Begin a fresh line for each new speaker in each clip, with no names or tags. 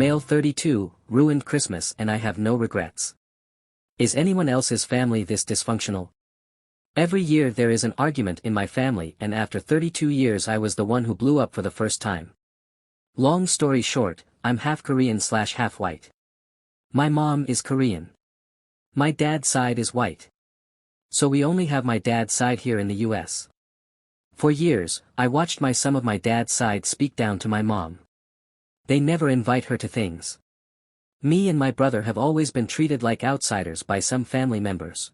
Male 32, ruined Christmas and I have no regrets. Is anyone else's family this dysfunctional? Every year there is an argument in my family and after 32 years I was the one who blew up for the first time. Long story short, I'm half Korean/half white. My mom is Korean. My dad's side is white. So we only have my dad's side here in the US. For years, I watched some of my dad's side speak down to my mom. They never invite her to things. Me and my brother have always been treated like outsiders by some family members.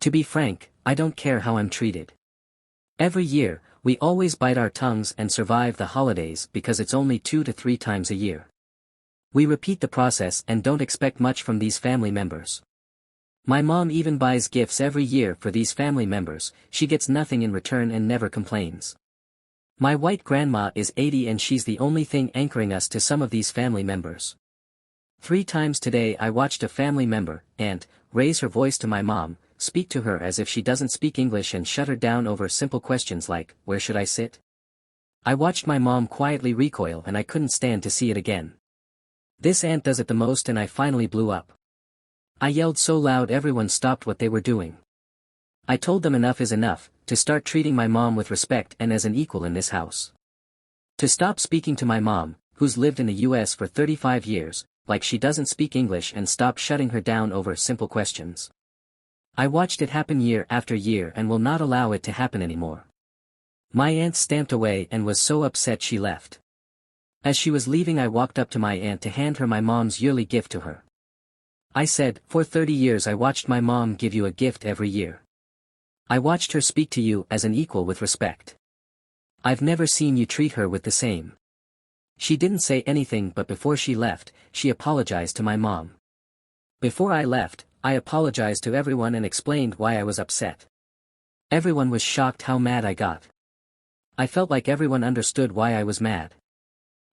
To be frank, I don't care how I'm treated. Every year, we always bite our tongues and survive the holidays because it's only 2 to 3 times a year. We repeat the process and don't expect much from these family members. My mom even buys gifts every year for these family members, she gets nothing in return and never complains. My white grandma is 80 and she's the only thing anchoring us to some of these family members. 3 times today I watched a family member, aunt, raise her voice to my mom, speak to her as if she doesn't speak English and shut her down over simple questions like, where should I sit? I watched my mom quietly recoil and I couldn't stand to see it again. This aunt does it the most and I finally blew up. I yelled so loud everyone stopped what they were doing. I told them enough is enough, to start treating my mom with respect and as an equal in this house. To stop speaking to my mom, who's lived in the US for 35 years, like she doesn't speak English and stop shutting her down over simple questions. I watched it happen year after year and will not allow it to happen anymore. My aunt stamped away and was so upset she left. As she was leaving I walked up to my aunt to hand her my mom's yearly gift to her. I said, for 30 years I watched my mom give you a gift every year. I watched her speak to you as an equal with respect. I've never seen you treat her with the same. She didn't say anything but before she left, she apologized to my mom. Before I left, I apologized to everyone and explained why I was upset. Everyone was shocked how mad I got. I felt like everyone understood why I was mad.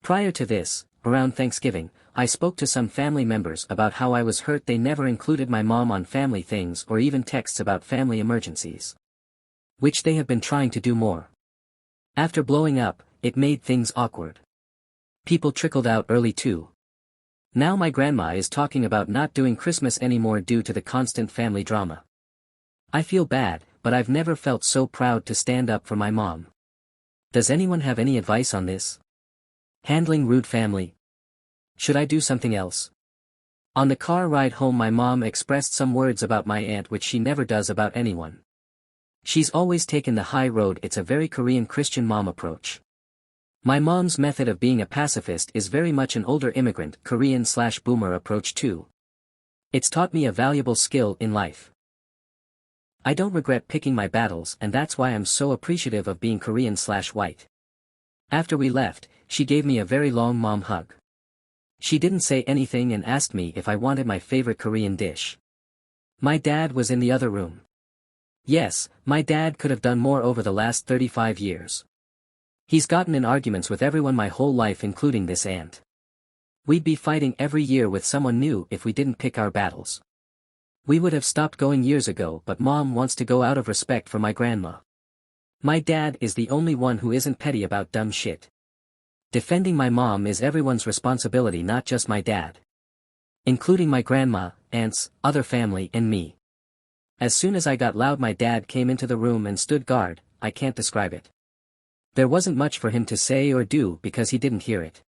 Prior to this, around Thanksgiving, I spoke to some family members about how I was hurt they never included my mom on family things or even texts about family emergencies. Which they have been trying to do more. After blowing up, it made things awkward. People trickled out early too. Now my grandma is talking about not doing Christmas anymore due to the constant family drama. I feel bad, but I've never felt so proud to stand up for my mom. Does anyone have any advice on this? Handling rude family? Should I do something else? On the car ride home my mom expressed some words about my aunt which she never does about anyone. She's always taken the high road. It's a very Korean Christian mom approach. My mom's method of being a pacifist is very much an older immigrant Korean/boomer approach too. It's taught me a valuable skill in life. I don't regret picking my battles and that's why I'm so appreciative of being Korean/white. After we left, she gave me a very long mom hug. She didn't say anything and asked me if I wanted my favorite Korean dish. My dad was in the other room. Yes, my dad could have done more over the last 35 years. He's gotten in arguments with everyone my whole life including this aunt. We'd be fighting every year with someone new if we didn't pick our battles. We would have stopped going years ago but mom wants to go out of respect for my grandma. My dad is the only one who isn't petty about dumb shit. Defending my mom is everyone's responsibility, not just my dad. Including my grandma, aunts, other family and me. As soon as I got loud my dad came into the room and stood guard. I can't describe it. There wasn't much for him to say or do because he didn't hear it.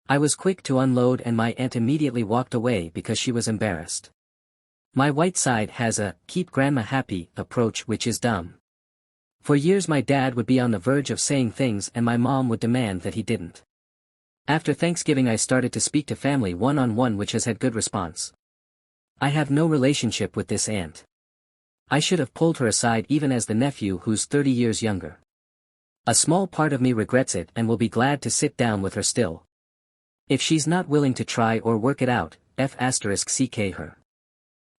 I was quick to unload and my aunt immediately walked away because she was embarrassed. My white side has a keep grandma happy approach which is dumb. For years my dad would be on the verge of saying things and my mom would demand that he didn't. After Thanksgiving I started to speak to family one-on-one which has had good response. I have no relationship with this aunt. I should have pulled her aside even as the nephew who's 30 years younger. A small part of me regrets it and will be glad to sit down with her still. If she's not willing to try or work it out, *CK her.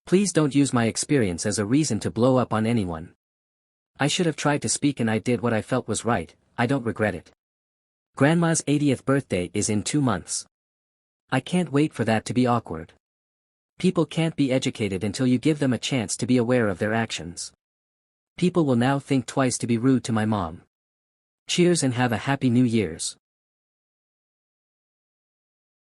Please don't use my experience as a reason to blow up on anyone. I should have tried to speak and I did what I felt was right. I don't regret it. Grandma's 80th birthday is in 2 months. I can't wait for that to be awkward. People can't be educated until you give them a chance to be aware of their actions. People will now think twice to be rude to my mom. Cheers and have a happy New Year's.